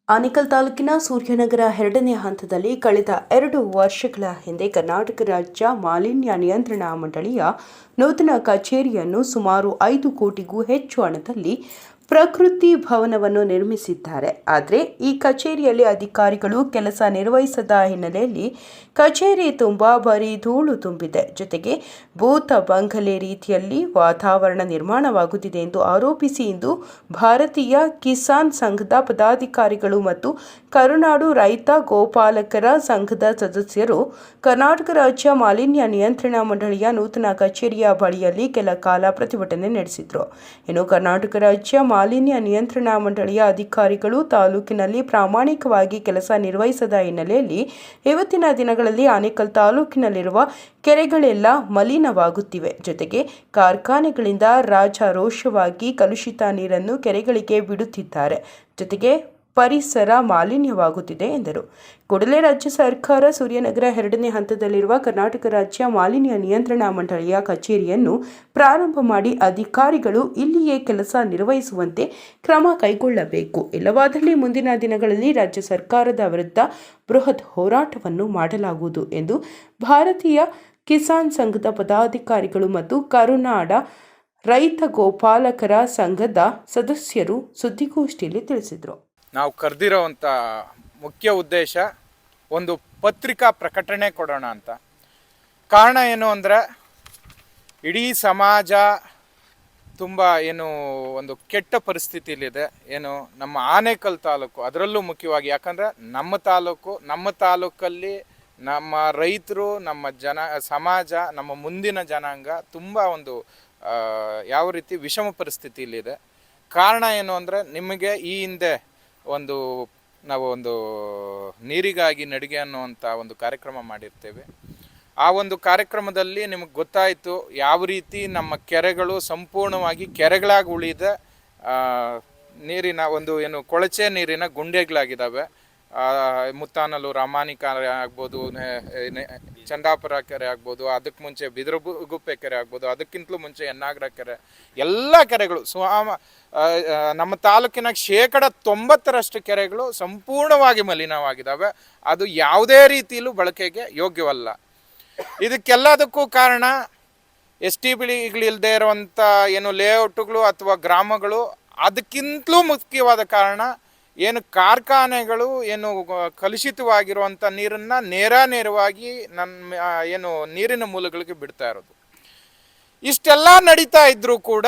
ಆನೇಕಲ್ ತಾಲೂಕಿನ ಸೂರ್ಯನಗರ 2ನೇ ಹಂತದಲ್ಲಿ ಕಳೆದ 2 ವರ್ಷಗಳ ಹಿಂದೆ ಕರ್ನಾಟಕ ರಾಜ್ಯ ಮಾಲಿನ್ಯ ನಿಯಂತ್ರಣ ಮಂಡಳಿಯ ನೂತನ ಕಚೇರಿಯನ್ನು ಸುಮಾರು 5 ಕೋಟಿಗೂ ಹೆಚ್ಚು ಹಣದಲ್ಲಿ ಪ್ರಕೃತಿ ಭವನವನ್ನು ನಿರ್ಮಿಸಿದ್ದಾರೆ. ಆದರೆ ಈ ಕಚೇರಿಯಲ್ಲಿ ಅಧಿಕಾರಿಗಳು ಕೆಲಸ ನಿರ್ವಹಿಸದ ಹಿನ್ನೆಲೆಯಲ್ಲಿ ಕಚೇರಿ ತುಂಬಾ ಬರೀ ಧೂಳು ತುಂಬಿದೆ. ಜೊತೆಗೆ ಭೂತ ಬಂಗಲೆ ರೀತಿಯಲ್ಲಿ ವಾತಾವರಣ ನಿರ್ಮಾಣವಾಗುತ್ತಿದೆ ಎಂದು ಆರೋಪಿಸಿ ಇಂದು ಭಾರತೀಯ ಕಿಸಾನ್ ಸಂಘದ ಪದಾಧಿಕಾರಿಗಳು ಮತ್ತು ಕರುನಾಡು ರೈತ ಗೋಪಾಲಕರ ಸಂಘದ ಸದಸ್ಯರು ಕರ್ನಾಟಕ ರಾಜ್ಯ ಮಾಲಿನ್ಯ ನಿಯಂತ್ರಣ ಮಂಡಳಿಯ ನೂತನ ಕಚೇರಿಯ ಬಳಿಯಲ್ಲಿ ಕೆಲ ಕಾಲ ಪ್ರತಿಭಟನೆ ನಡೆಸಿದರು. ಇನ್ನು ಕರ್ನಾಟಕ ರಾಜ್ಯ ಮಾಲಿನ್ಯ ನಿಯಂತ್ರಣ ಮಂಡಳಿಯ ಅಧಿಕಾರಿಗಳು ತಾಲೂಕಿನಲ್ಲಿ ಪ್ರಾಮಾಣಿಕವಾಗಿ ಕೆಲಸ ನಿರ್ವಹಿಸದ ಹಿನ್ನೆಲೆಯಲ್ಲಿ ಇವತ್ತಿನ ದಿನಗಳಲ್ಲಿ ಆನೇಕಲ್ ತಾಲೂಕಿನಲ್ಲಿರುವ ಕೆರೆಗಳೆಲ್ಲ ಮಲಿನವಾಗುತ್ತಿವೆ. ಜೊತೆಗೆ ಕಾರ್ಖಾನೆಗಳಿಂದ ರಾಜಾರೋಷವಾಗಿ ಕಲುಷಿತ ನೀರನ್ನು ಕೆರೆಗಳಿಗೆ ಬಿಡುತ್ತಿದ್ದಾರೆ. ಜೊತೆಗೆ ಪರಿಸರ ಮಾಲಿನ್ಯವಾಗುತ್ತಿದೆ ಎಂದರು. ಕೂಡಲೇ ರಾಜ್ಯ ಸರ್ಕಾರ ಸೂರ್ಯನಗರ 2ನೇ ಹಂತದಲ್ಲಿರುವ ಕರ್ನಾಟಕ ರಾಜ್ಯ ಮಾಲಿನ್ಯ ನಿಯಂತ್ರಣ ಮಂಡಳಿಯ ಕಚೇರಿಯನ್ನು ಪ್ರಾರಂಭ ಮಾಡಿ ಅಧಿಕಾರಿಗಳು ಇಲ್ಲಿಯೇ ಕೆಲಸ ನಿರ್ವಹಿಸುವಂತೆ ಕ್ರಮ ಕೈಗೊಳ್ಳಬೇಕು. ಇಲ್ಲವಾದಲ್ಲಿ ಮುಂದಿನ ದಿನಗಳಲ್ಲಿ ರಾಜ್ಯ ಸರ್ಕಾರದ ವಿರುದ್ಧ ಬೃಹತ್ ಹೋರಾಟವನ್ನು ಮಾಡಲಾಗುವುದು ಎಂದು ಭಾರತೀಯ ಕಿಸಾನ್ ಸಂಘದ ಪದಾಧಿಕಾರಿಗಳು ಮತ್ತು ಕರುನಾಡ ರೈತ ಗೋಪಾಲಕರ ಸಂಘದ ಸದಸ್ಯರು ಸುದ್ದಿಗೋಷ್ಠಿಯಲ್ಲಿ ತಿಳಿಸಿದರು. ನಾವು ಕರೆದಿರೋವಂಥ ಮುಖ್ಯ ಉದ್ದೇಶ ಒಂದು ಪತ್ರಿಕಾ ಪ್ರಕಟಣೆ ಕೊಡೋಣ ಅಂತ. ಕಾರಣ ಏನು ಅಂದರೆ ಇಡೀ ಸಮಾಜ ತುಂಬ ಒಂದು ಕೆಟ್ಟ ಪರಿಸ್ಥಿತಿಯಲ್ಲಿದೆ. ನಮ್ಮ ಆನೇಕಲ್ ತಾಲೂಕು ಅದರಲ್ಲೂ ಮುಖ್ಯವಾಗಿ, ಯಾಕಂದರೆ ನಮ್ಮ ತಾಲೂಕಲ್ಲಿ ನಮ್ಮ ರೈತರು, ನಮ್ಮ ಸಮಾಜ, ನಮ್ಮ ಮುಂದಿನ ಜನಾಂಗ ತುಂಬ ಯಾವ ರೀತಿ ವಿಷಮ ಪರಿಸ್ಥಿತಿಯಲ್ಲಿದೆ. ಕಾರಣ ಏನು ಅಂದರೆ ನಿಮಗೆ ಈ ಹಿಂದೆ ನಾವು ನೀರಿಗಾಗಿ ನಡಿಗೆ ಅನ್ನುವಂಥ ಒಂದು ಕಾರ್ಯಕ್ರಮ ಮಾಡಿರ್ತೇವೆ. ಆ ಒಂದು ಕಾರ್ಯಕ್ರಮದಲ್ಲಿ ನಿಮಗೆ ಗೊತ್ತಾಯಿತು ಯಾವ ರೀತಿ ನಮ್ಮ ಕೆರೆಗಳು ಸಂಪೂರ್ಣವಾಗಿ ಕೆರೆಗಳಾಗಿ ಉಳಿದ ನೀರಿನ ಕೊಳಚೆ ನೀರಿನ ಗುಂಡೆಗಳಾಗಿದ್ದಾವೆ. ಮುತ್ತಾನಲ್ಲೂರು ರಾಮಾನಿ ಕೆರೆ ಆಗ್ಬೋದು, ಚಂದಾಪುರ ಕೆರೆ ಆಗ್ಬೋದು, ಅದಕ್ಕೆ ಮುಂಚೆ ಬಿದಿರುಗುಪ್ಪೆ ಕೆರೆ ಆಗ್ಬೋದು, ಅದಕ್ಕಿಂತಲೂ ಮುಂಚೆ ಎನ್ನಾಗರ ಕೆರೆ, ಎಲ್ಲ ಕೆರೆಗಳು ನಮ್ಮ ತಾಲೂಕಿನ 90% ಕೆರೆಗಳು ಸಂಪೂರ್ಣವಾಗಿ ಮಲಿನವಾಗಿದ್ದಾವೆ. ಅದು ಯಾವುದೇ ರೀತಿಯಲ್ಲೂ ಬಳಕೆಗೆ ಯೋಗ್ಯವಲ್ಲ. ಇದಕ್ಕೆಲ್ಲದಕ್ಕೂ ಕಾರಣ STPಗಳಿಲ್ಲದೆ ಇರುವಂಥ ಲೇಔಟ್ಗಳು ಅಥವಾ ಗ್ರಾಮಗಳು. ಅದಕ್ಕಿಂತಲೂ ಮುಖ್ಯವಾದ ಕಾರಣ ಕಾರ್ಖಾನೆಗಳು ಕಲುಷಿತವಾಗಿರುವಂಥ ನೀರನ್ನು ನೇರವಾಗಿ ನೀರಿನ ಮೂಲಗಳಿಗೆ ಬಿಡ್ತಾ ಇರೋದು. ಇಷ್ಟೆಲ್ಲ ನಡೀತಾ ಇದ್ರೂ ಕೂಡ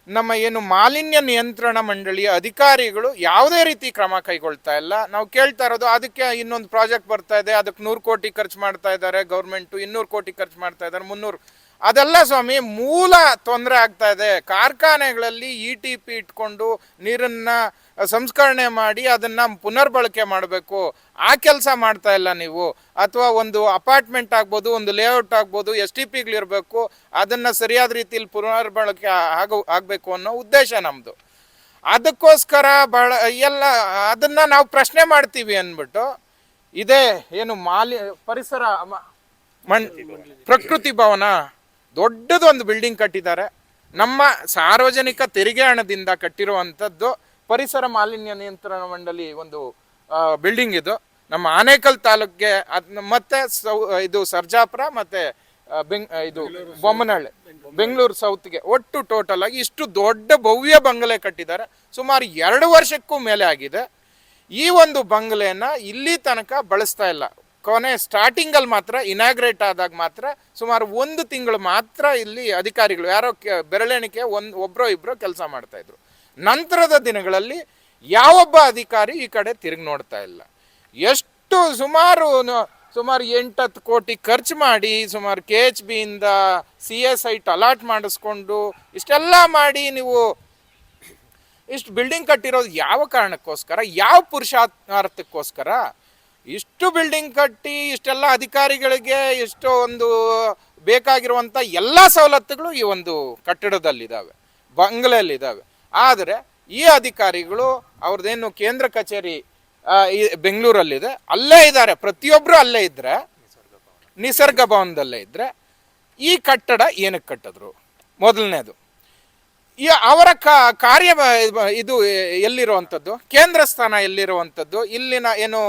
ನಮ್ಮ ಮಾಲಿನ್ಯ ನಿಯಂತ್ರಣ ಮಂಡಳಿಯ ಅಧಿಕಾರಿಗಳು ಯಾವುದೇ ರೀತಿ ಕ್ರಮ ಕೈಗೊಳ್ತಾ ಇಲ್ಲ. ನಾವು ಕೇಳ್ತಾ ಇರೋದು ಅದಕ್ಕೆ ಇನ್ನೊಂದು ಪ್ರಾಜೆಕ್ಟ್ ಬರ್ತಾ ಇದೆ, ಅದಕ್ಕೆ 100 ಕೋಟಿ ಖರ್ಚು ಮಾಡ್ತಾ ಇದ್ದಾರೆ ಗೌರ್ಮೆಂಟು, 200 ಕೋಟಿ ಖರ್ಚು ಮಾಡ್ತಾ ಇದ್ದಾರೆ, 300. ಅದೆಲ್ಲ ಸ್ವಾಮಿ, ಮೂಲ ತೊಂದರೆ ಆಗ್ತಾ ಇದೆ. ಕಾರ್ಖಾನೆಗಳಲ್ಲಿ ETP ಇಟ್ಕೊಂಡು ನೀರನ್ನು ಸಂಸ್ಕರಣೆ ಮಾಡಿ ಅದನ್ನು ಪುನರ್ಬಳಕೆ ಮಾಡಬೇಕು. ಆ ಕೆಲಸ ಮಾಡ್ತಾ ಇಲ್ಲ ನೀವು. ಅಥವಾ ಒಂದು ಅಪಾರ್ಟ್ಮೆಂಟ್ ಆಗ್ಬೋದು, ಒಂದು ಲೇಔಟ್ ಆಗ್ಬೋದು, STPಗಳಿರಬೇಕು, ಅದನ್ನು ಸರಿಯಾದ ರೀತಿಯಲ್ಲಿ ಪುನರ್ಬಳಕೆ ಆಗಬೇಕು ಅನ್ನೋ ಉದ್ದೇಶ ನಮ್ಮದು. ಅದಕ್ಕೋಸ್ಕರ ಅದನ್ನು ನಾವು ಪ್ರಶ್ನೆ ಮಾಡ್ತೀವಿ ಅಂದ್ಬಿಟ್ಟು ಇದೇ ಪರಿಸರ ಪ್ರಕೃತಿ ಭವನ ದೊಡ್ಡದೊಂದು ಬಿಲ್ಡಿಂಗ್ ಕಟ್ಟಿದ್ದಾರೆ. ನಮ್ಮ ಸಾರ್ವಜನಿಕ ತೆರಿಗೆ ಹಣದಿಂದ ಕಟ್ಟಿರುವಂಥದ್ದು ಪರಿಸರ ಮಾಲಿನ್ಯ ನಿಯಂತ್ರಣ ಮಂಡಳಿ ಒಂದು ಬಿಲ್ಡಿಂಗ್. ಇದು ನಮ್ಮ ಆನೇಕಲ್ ತಾಲೂಕಿಗೆ ಮತ್ತೆ ಇದು ಸರ್ಜಾಪುರ ಮತ್ತೆ ಬೊಮ್ಮನಹಳ್ಳಿ ಬೆಂಗಳೂರು ಸೌತ್ಗೆ ಒಟ್ಟು ಟೋಟಲ್ ಆಗಿ ಇಷ್ಟು ದೊಡ್ಡ ಭವ್ಯ ಬಂಗಲೆ ಕಟ್ಟಿದ್ದಾರೆ. ಸುಮಾರು 2 ವರ್ಷಕ್ಕೂ ಮೇಲೆ ಆಗಿದೆ. ಈ ಒಂದು ಬಂಗಲೆಯನ್ನು ಇಲ್ಲಿ ತನಕ ಬಳಸ್ತಾ ಇಲ್ಲ. ಕೊನೆ ಸ್ಟಾರ್ಟಿಂಗಲ್ಲಿ ಮಾತ್ರ ಇನಾಗ್ರೇಟ್ ಆದಾಗ ಮಾತ್ರ ಸುಮಾರು 1 ತಿಂಗಳು ಮಾತ್ರ ಇಲ್ಲಿ ಅಧಿಕಾರಿಗಳು ಯಾರೋ ಬೆರಳೆಣಿಕೆ ಒಬ್ಬರೋ ಇಬ್ಬರೋ ಕೆಲಸ ಮಾಡ್ತಾಯಿದ್ರು. ನಂತರದ ದಿನಗಳಲ್ಲಿ ಯಾವೊಬ್ಬ ಅಧಿಕಾರಿ ಈ ಕಡೆ ತಿರುಗಿ ನೋಡ್ತಾ ಇಲ್ಲ. ಎಷ್ಟು ಸುಮಾರು 8-10 ಕೋಟಿ ಖರ್ಚು ಮಾಡಿ ಸುಮಾರು KHBಯಿಂದ CA ಅಲಾಟ್ ಮಾಡಿಸ್ಕೊಂಡು ಇಷ್ಟೆಲ್ಲ ಮಾಡಿ ನೀವು ಇಷ್ಟು ಬಿಲ್ಡಿಂಗ್ ಕಟ್ಟಿರೋದು ಯಾವ ಕಾರಣಕ್ಕೋಸ್ಕರ, ಯಾವ ಪುರುಷಾರ್ಥಕ್ಕೋಸ್ಕರ? ಇಷ್ಟು ಬಿಲ್ಡಿಂಗ್ ಕಟ್ಟಿ ಇಷ್ಟೆಲ್ಲ ಅಧಿಕಾರಿಗಳಿಗೆ ಎಷ್ಟೋ ಬೇಕಾಗಿರುವಂಥ ಎಲ್ಲ ಸವಲತ್ತುಗಳು ಈ ಒಂದು ಕಟ್ಟಡದಲ್ಲಿದ್ದಾವೆ, ಬಂಗಲೆಯಲ್ಲಿದ್ದಾವೆ. ಆದರೆ ಈ ಅಧಿಕಾರಿಗಳು ಅವ್ರದ್ದೇನು ಕೇಂದ್ರ ಕಚೇರಿ ಬೆಂಗಳೂರಲ್ಲಿದೆ, ಅಲ್ಲೇ ಇದ್ದಾರೆ, ಪ್ರತಿಯೊಬ್ಬರು ಅಲ್ಲೇ ಇದ್ದರೆ, ನಿಸರ್ಗ ಭವನದಲ್ಲೇ ಇದ್ದರೆ ಈ ಕಟ್ಟಡ ಏನಕ್ಕೆ ಕಟ್ಟಿದ್ರು? ಮೊದಲನೇದು ಅವರ ಕಾರ್ಯ ಇದು ಎಲ್ಲಿರುವಂಥದ್ದು, ಕೇಂದ್ರ ಸ್ಥಾನ ಎಲ್ಲಿರುವಂಥದ್ದು, ಇಲ್ಲಿನ ಏನು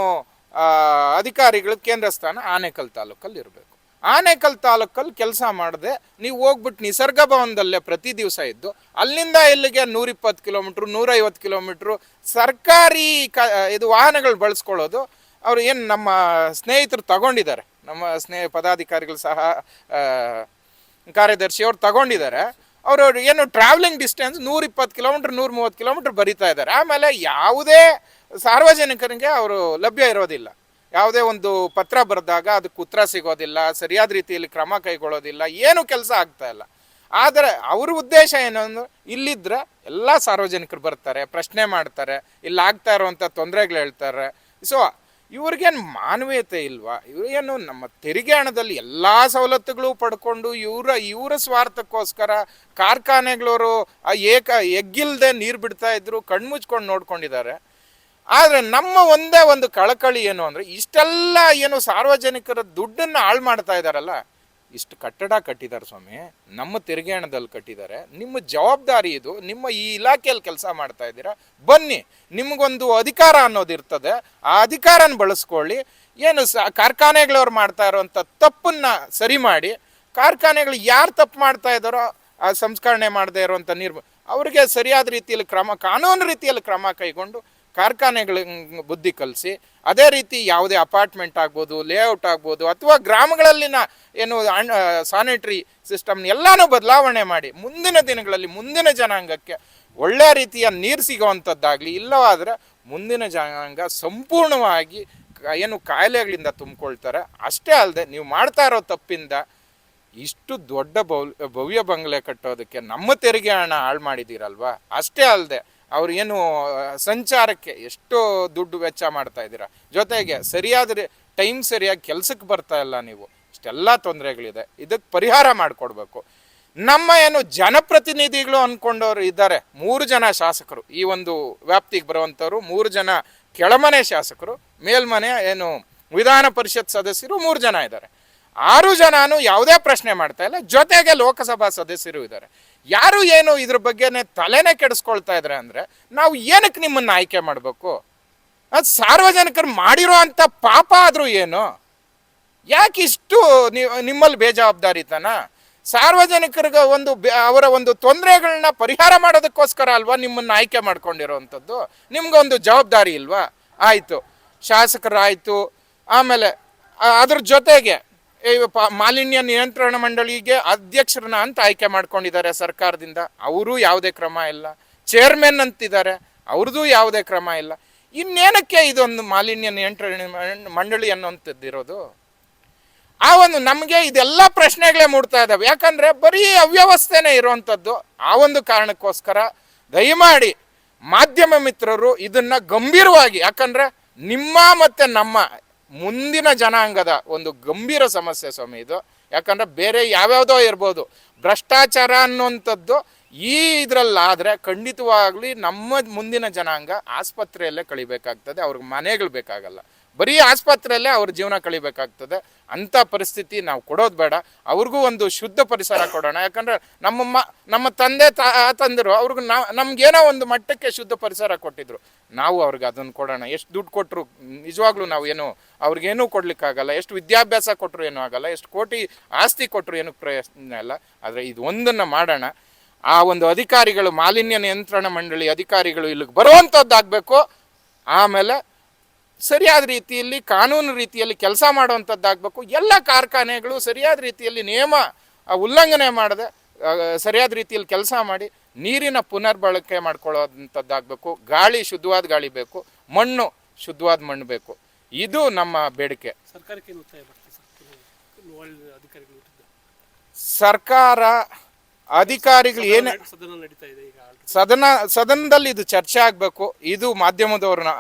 ಅಧಿಕಾರಿಗಳು ಕೇಂದ್ರ ಸ್ಥಾನ ಆನೇಕಲ್ ತಾಲೂಕಲ್ಲಿ ಇರಬೇಕು. ಆನೇಕಲ್ ತಾಲೂಕಲ್ಲಿ ಕೆಲಸ ಮಾಡದೆ ನೀವು ಹೋಗ್ಬಿಟ್ಟು ನಿಸರ್ಗ ಭವನದಲ್ಲೇ ಪ್ರತಿ ದಿವಸ ಇದ್ದು ಅಲ್ಲಿಂದ ಇಲ್ಲಿಗೆ 120 ಕಿಲೋಮೀಟ್ರು 150 ಕಿಲೋಮೀಟ್ರು ಸರ್ಕಾರಿ ಇದು ವಾಹನಗಳು ಬಳಸ್ಕೊಳ್ಳೋದು. ಅವರು ಏನು ನಮ್ಮ ಸ್ನೇಹಿತರು ತಗೊಂಡಿದ್ದಾರೆ, ನಮ್ಮ ಪದಾಧಿಕಾರಿಗಳು ಸಹ ಕಾರ್ಯದರ್ಶಿಯವ್ರು ತಗೊಂಡಿದ್ದಾರೆ. ಅವರು ಏನು ಟ್ರಾವೆಲಿಂಗ್ ಡಿಸ್ಟೆನ್ಸ್ 120 ಕಿಲೋಮೀಟ್ರ್ 130 ಕಿಲೋಮೀಟ್ರ್ ಬರೀತಾ ಇದ್ದಾರೆ. ಆಮೇಲೆ ಯಾವುದೇ ಸಾರ್ವಜನಿಕರಿಗೆ ಅವರು ಲಭ್ಯ ಇರೋದಿಲ್ಲ. ಯಾವುದೇ ಒಂದು ಪತ್ರ ಬರೆದಾಗ ಅದಕ್ಕೆ ಉತ್ತರ ಸಿಗೋದಿಲ್ಲ, ಸರಿಯಾದ ರೀತಿಯಲ್ಲಿ ಕ್ರಮ ಕೈಗೊಳ್ಳೋದಿಲ್ಲ, ಏನು ಕೆಲಸ ಆಗ್ತಾ ಇಲ್ಲ. ಆದರೆ ಅವ್ರ ಉದ್ದೇಶ ಏನು ಅಂದ್ರೆ ಇಲ್ಲಿದ್ರೆ ಎಲ್ಲ ಸಾರ್ವಜನಿಕರು ಬರ್ತಾರೆ, ಪ್ರಶ್ನೆ ಮಾಡ್ತಾರೆ, ಇಲ್ಲಿ ಆಗ್ತಾ ಇರುವಂಥ ತೊಂದರೆಗಳು ಹೇಳ್ತಾರೆ. ಸೊ ಇವ್ರಿಗೇನು ಮಾನವೀಯತೆ ಇಲ್ವಾ? ಇವ್ರಿಗೇನು ನಮ್ಮ ತೆರಿಗೆ ಹಣದಲ್ಲಿ ಎಲ್ಲ ಸವಲತ್ತುಗಳು ಪಡ್ಕೊಂಡು ಇವರ ಸ್ವಾರ್ಥಕ್ಕೋಸ್ಕರ ಕಾರ್ಖಾನೆಗಳವರು ಎಗ್ಗಿಲ್ದೆ ನೀರು ಬಿಡ್ತಾ ಇದ್ರು, ಕಣ್ಮುಚ್ಕೊಂಡು ನೋಡ್ಕೊಂಡಿದ್ದಾರೆ. ಆದರೆ ನಮ್ಮ ಒಂದೇ ಒಂದು ಕಳಕಳಿ ಏನು ಅಂದರೆ ಇಷ್ಟೆಲ್ಲ ಏನು ಸಾರ್ವಜನಿಕರ ದುಡ್ಡನ್ನು ಹಾಳು ಮಾಡ್ತಾ ಇದ್ದಾರಲ್ಲ, ಇಷ್ಟು ಕಟ್ಟಡ ಕಟ್ಟಿದ್ದಾರೆ ಸ್ವಾಮಿ, ನಮ್ಮ ತೆರಿಗೆ ಹಣದಲ್ಲಿ ಕಟ್ಟಿದ್ದಾರೆ. ನಿಮ್ಮ ಜವಾಬ್ದಾರಿ ಇದು. ನಿಮ್ಮ ಈ ಇಲಾಖೆಯಲ್ಲಿ ಕೆಲಸ ಮಾಡ್ತಾ ಇದ್ದೀರಾ, ಬನ್ನಿ, ನಿಮಗೊಂದು ಅಧಿಕಾರ ಅನ್ನೋದು ಇರ್ತದೆ, ಆ ಅಧಿಕಾರನ ಬಳಸ್ಕೊಳ್ಳಿ. ಏನು ಕಾರ್ಖಾನೆಗಳವ್ರು ಮಾಡ್ತಾ ಇರೋವಂಥ ತಪ್ಪನ್ನು ಸರಿ ಮಾಡಿ, ಕಾರ್ಖಾನೆಗಳು ಯಾರು ತಪ್ಪು ಮಾಡ್ತಾ ಇದ್ದಾರೋ ಆ ಸಂಸ್ಕರಣೆ ಮಾಡದೇ ಇರುವಂಥ ಅವ್ರಿಗೆ ಸರಿಯಾದ ರೀತಿಯಲ್ಲಿ ಕಾನೂನು ರೀತಿಯಲ್ಲಿ ಕ್ರಮ ಕೈಗೊಂಡು ಕಾರ್ಖಾನೆಗಳಿಗೆ ಬುದ್ಧಿ ಕಲಿಸಿ, ಅದೇ ರೀತಿ ಯಾವುದೇ ಅಪಾರ್ಟ್ಮೆಂಟ್ ಆಗ್ಬೋದು, ಲೇಔಟ್ ಆಗ್ಬೋದು, ಅಥವಾ ಗ್ರಾಮಗಳಲ್ಲಿನ ಏನು ಸ್ಯಾನಿಟರಿ ಸಿಸ್ಟಮ್ ಎಲ್ಲನೂ ಬದಲಾವಣೆ ಮಾಡಿ ಮುಂದಿನ ದಿನಗಳಲ್ಲಿ ಮುಂದಿನ ಜನಾಂಗಕ್ಕೆ ಒಳ್ಳೆಯ ರೀತಿಯ ನೀರು ಸಿಗೋವಂಥದ್ದಾಗಲಿ. ಇಲ್ಲವಾದರೆ ಮುಂದಿನ ಜನಾಂಗ ಸಂಪೂರ್ಣವಾಗಿ ಏನು ಕಾಯಿಲೆಗಳಿಂದ ತುಂಬಿಕೊಳ್ತಾರೆ. ಅಷ್ಟೇ ಅಲ್ಲದೆ ನೀವು ಮಾಡ್ತಾ ಇರೋ ತಪ್ಪಿಂದ ಇಷ್ಟು ದೊಡ್ಡ ಭವ್ಯ ಬಂಗಲೆ ಕಟ್ಟೋದಕ್ಕೆ ನಮ್ಮ ತೆರಿಗೆ ಹಣ ಹಾಳು ಮಾಡಿದ್ದೀರಲ್ವಾ? ಅಷ್ಟೇ ಅಲ್ಲದೆ ಅವ್ರು ಏನು ಸಂಚಾರಕ್ಕೆ ಎಷ್ಟೋ ದುಡ್ಡು ವೆಚ್ಚ ಮಾಡ್ತಾ ಇದ್ದೀರಾ, ಜೊತೆಗೆ ಸರಿಯಾದ ಟೈಮ್ ಸರಿಯಾಗಿ ಕೆಲಸಕ್ಕೆ ಬರ್ತಾ ಇಲ್ಲ ನೀವು. ಇಷ್ಟೆಲ್ಲ ತೊಂದರೆಗಳಿದೆ, ಇದಕ್ಕೆ ಪರಿಹಾರ ಮಾಡಿಕೊಡ್ಬೇಕು. ನಮ್ಮ ಏನು ಜನಪ್ರತಿನಿಧಿಗಳು ಅಂದ್ಕೊಂಡವ್ರು ಇದ್ದಾರೆ, 3 ಜನ ಶಾಸಕರು ಈ ಒಂದು ವ್ಯಾಪ್ತಿಗೆ ಬರುವಂಥವ್ರು, 3 ಜನ ಕೆಳಮನೆ ಶಾಸಕರು, ಮೇಲ್ಮನೆ ಏನು ವಿಧಾನ ಪರಿಷತ್ ಸದಸ್ಯರು 3 ಜನ ಇದ್ದಾರೆ. 6 ಜನನು ಯಾವುದೇ ಪ್ರಶ್ನೆ ಮಾಡ್ತಾ ಇಲ್ಲ, ಜೊತೆಗೆ ಲೋಕಸಭಾ ಸದಸ್ಯರು ಇದ್ದಾರೆ. ಯಾರು ಏನು ಇದ್ರ ಬಗ್ಗೆನೇ ತಲೆನೇ ಕೆಡಿಸ್ಕೊಳ್ತಾ ಇದ್ದಾರೆ ಅಂದರೆ ನಾವು ಏನಕ್ಕೆ ನಿಮ್ಮನ್ನು ಆಯ್ಕೆ ಮಾಡಬೇಕು? ಅದು ಸಾರ್ವಜನಿಕರು ಮಾಡಿರೋ ಅಂಥ ಪಾಪ ಆದರೂ ಏನು? ಯಾಕೆ ಇಷ್ಟು ನಿಮ್ಮಲ್ಲಿ ಬೇಜವಾಬ್ದಾರಿತನ? ಸಾರ್ವಜನಿಕರಿಗೆ ಅವರ ಒಂದು ತೊಂದರೆಗಳನ್ನ ಪರಿಹಾರ ಮಾಡೋದಕ್ಕೋಸ್ಕರ ಅಲ್ವಾ ನಿಮ್ಮನ್ನು ಆಯ್ಕೆ ಮಾಡ್ಕೊಂಡಿರೋವಂಥದ್ದು? ನಿಮ್ಗೊಂದು ಜವಾಬ್ದಾರಿ ಇಲ್ವಾ? ಆಯಿತು, ಶಾಸಕರಾಯಿತು, ಆಮೇಲೆ ಅದ್ರ ಜೊತೆಗೆ ಮಾಲಿನ್ಯ ನಿಯಂತ್ರಣ ಮಂಡಳಿಗೆ ಅಧ್ಯಕ್ಷರನ್ನ ಅಂತ ಆಯ್ಕೆ ಮಾಡ್ಕೊಂಡಿದ್ದಾರೆ ಸರ್ಕಾರದಿಂದ, ಅವರು ಯಾವುದೇ ಕ್ರಮ ಇಲ್ಲ. ಚೇರ್ಮನ್ ಅಂತಿದ್ದಾರೆ, ಅವ್ರದ್ದು ಯಾವುದೇ ಕ್ರಮ ಇಲ್ಲ. ಇನ್ನೇನಕ್ಕೆ ಇದೊಂದು ಮಾಲಿನ್ಯ ನಿಯಂತ್ರಣ ಮಂಡಳಿ ಅನ್ನೋಂಥದ್ದಿರೋದು? ಆ ಒಂದು ನಮಗೆ ಇದೆಲ್ಲ ಪ್ರಶ್ನೆಗಳೇ ಮೂಡ್ತಾ ಇದ್ದಾವೆ. ಯಾಕಂದರೆ ಬರೀ ಅವ್ಯವಸ್ಥೆನೇ ಇರುವಂಥದ್ದು. ಆ ಒಂದು ಕಾರಣಕ್ಕೋಸ್ಕರ ದಯಮಾಡಿ ಮಾಧ್ಯಮ ಮಿತ್ರರು ಇದನ್ನು ಗಂಭೀರವಾಗಿ, ಯಾಕಂದರೆ ನಿಮ್ಮ ಮತ್ತು ನಮ್ಮ ಮುಂದಿನ ಜನಾಂಗದ ಒಂದು ಗಂಭೀರ ಸಮಸ್ಯೆ ಸ್ವಾಮಿ ಇದು. ಯಾಕಂದರೆ ಬೇರೆ ಯಾವ್ಯಾವುದೋ ಇರ್ಬೋದು, ಭ್ರಷ್ಟಾಚಾರ ಅನ್ನುವಂಥದ್ದು ಈ ಇದರಲ್ಲಾದರೆ ಖಂಡಿತವಾಗ್ಲಿ ನಮ್ಮ ಮುಂದಿನ ಜನಾಂಗ ಆಸ್ಪತ್ರೆಯಲ್ಲೇ ಕಳಿಬೇಕಾಗ್ತದೆ, ಅವ್ರಿಗೆ ಮನೆಗಳು ಬೇಕಾಗಲ್ಲ, ಬರೀ ಆಸ್ಪತ್ರೆಯಲ್ಲೇ ಅವ್ರ ಜೀವನ ಕಳಿಬೇಕಾಗ್ತದೆ. ಅಂಥ ಪರಿಸ್ಥಿತಿ ನಾವು ಕೊಡೋದು ಬೇಡ. ಅವ್ರಿಗೂ ಒಂದು ಶುದ್ಧ ಪರಿಸರ ಕೊಡೋಣ. ಯಾಕಂದರೆ ನಮ್ಮ ತಂದೆ ತಾತಂದಿರು ಅವ್ರಿಗೆ ನಮಗೇನೋ ಒಂದು ಮಟ್ಟಕ್ಕೆ ಶುದ್ಧ ಪರಿಸರ ಕೊಟ್ಟಿದ್ರು, ನಾವು ಅವ್ರಿಗೆ ಅದನ್ನು ಕೊಡೋಣ. ಎಷ್ಟು ದುಡ್ಡು ಕೊಟ್ಟರು ನಿಜವಾಗ್ಲೂ ನಾವು ಏನು ಅವ್ರಿಗೇನೂ ಕೊಡ್ಲಿಕ್ಕಾಗಲ್ಲ, ಎಷ್ಟು ವಿದ್ಯಾಭ್ಯಾಸ ಕೊಟ್ಟರು ಏನೂ ಆಗಲ್ಲ, ಎಷ್ಟು ಕೋಟಿ ಆಸ್ತಿ ಕೊಟ್ಟರು ಏನೂ ಪ್ರಯೋಜನ ಇಲ್ಲ. ಆದರೆ ಇದು ಒಂದನ್ನು ಮಾಡೋಣ. ಆ ಒಂದು ಅಧಿಕಾರಿಗಳು, ಮಾಲಿನ್ಯ ನಿಯಂತ್ರಣ ಮಂಡಳಿ ಅಧಿಕಾರಿಗಳು ಇಲ್ಲಿಗೆ ಬರುವಂಥದ್ದಾಗಬೇಕು. ಆಮೇಲೆ ಸರಿಯಾದ ರೀತಿಯಲ್ಲಿ ಕಾನೂನು ರೀತಿಯಲ್ಲಿ ಕೆಲಸ ಮಾಡುವಂಥದ್ದಾಗಬೇಕು. ಎಲ್ಲ ಕಾರ್ಖಾನೆಗಳು ಸರಿಯಾದ ರೀತಿಯಲ್ಲಿ ನಿಯಮ ಉಲ್ಲಂಘನೆ ಮಾಡದೆ ಸರಿಯಾದ ರೀತಿಯಲ್ಲಿ ಕೆಲಸ ಮಾಡಿ ನೀರಿನ ಪುನರ್ಬಳಕೆ ಮಾಡ್ಕೊಳ್ಳೋವಂಥದ್ದಾಗಬೇಕು. ಗಾಳಿ ಶುದ್ಧವಾದ ಗಾಳಿ ಬೇಕು, ಮಣ್ಣು ಶುದ್ಧವಾದ ಮಣ್ಣು ಬೇಕು. ಇದು ನಮ್ಮ ಬೇಡಿಕೆ. ಸರ್ಕಾರ ಅಧಿಕಾರಿಗಳು ಏನೇ ಸದನದಲ್ಲಿ ಇದು ಚರ್ಚೆ ಆಗಬೇಕು. ಇದು ಮಾಧ್ಯಮದವ್ರನ್ನ